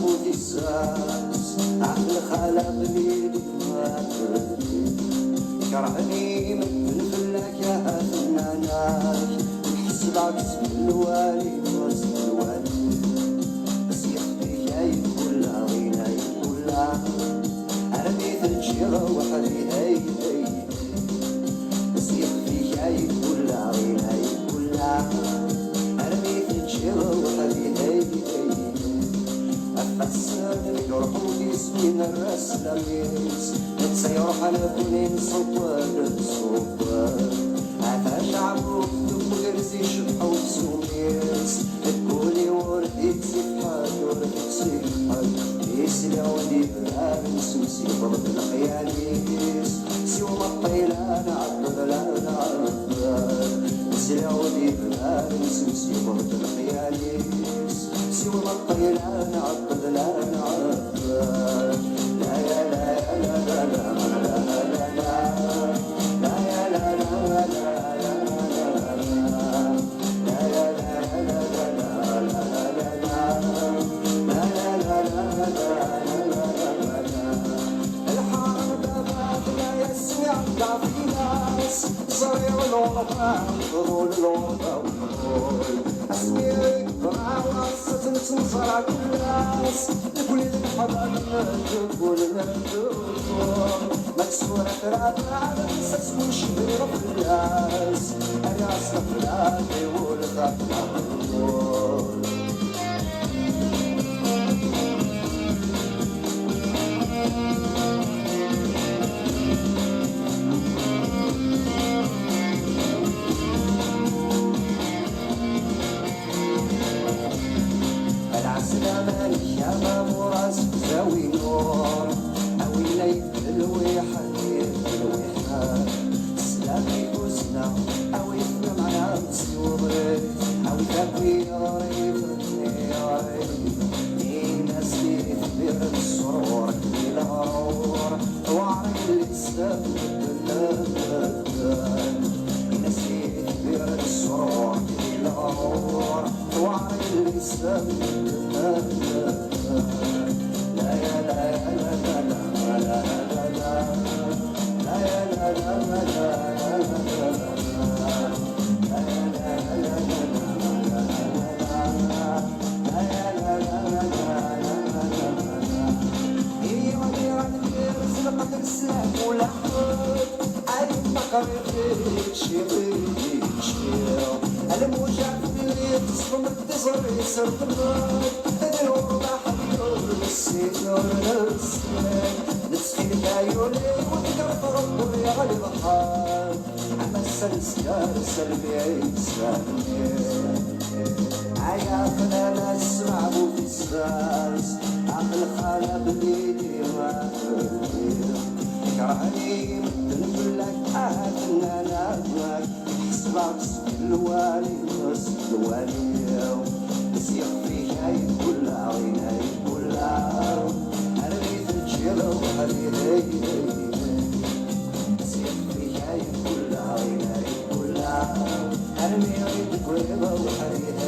ودي الساس عقل خلق بيدي ما تردي كرهني مثل فلاك يا فناناك نحس بعكس الوالي وسط الوالي بس يخفي جايب كلها غيناي كلها أنا بيت الجيرة وحدي هاي بس يخفي جايب كلها غيناي كلها أنا بيت الجيرة وحدي هاي أفسر يروح جسمي الراس لميس نتسيروح على كونين صوتوار صوتوار عفا شعبو كتب قرزي شبحو بسوميس تقولي وردي تسيبحات وردي تسيبحات يسلي عودي بالعالم سوسي برد الخياليس سيوم الطيلان عبدالان عبدال يسلي عودي بالعالم سوسي برد الخياليس سيوم الطيلان عبدالان عبدال لا يا لا يا لا لا لا لا لا يا لا لا صغير الوضع فضول الوضع وفضول أسميك وعوصة تنصر كل الناس لكل الحضن تقول تقول مكسورة رابعة بنسس وشبير في الناس أنا أصلح بلادي والغفلة بالقول العسلامة الشباب وراس زاوي نور أوي ليل الويحة الويحة سلامي بوسنا أوي معنا مسيوري أوي تاكوي غريب ناس كبير السرور كبير الغرور وعري الإسلام ناس كبير السرور كبير الغرور وعري الإسلام لا يا لا يا لا لا لا لا لا يا لا لا لا الموجة اللي تصفم التصر يسر النار اليوم حبيب السيدور السنين نسخي العيوني وذكرت ربي على البحر عما السلسلة سلبي سلمي عياطنا نسمع بو في الساس عقل خالق بيدي ما كرهني مثل لك أهلنا نادواك حسبك الوالي وسط الوالي بس يخفي جاي كلها عيناي كلها أنا بيت الجيرة وحبيبي بس يخفي جاي كلها عيناي كلها أنا بيت الجيرة وحبيبي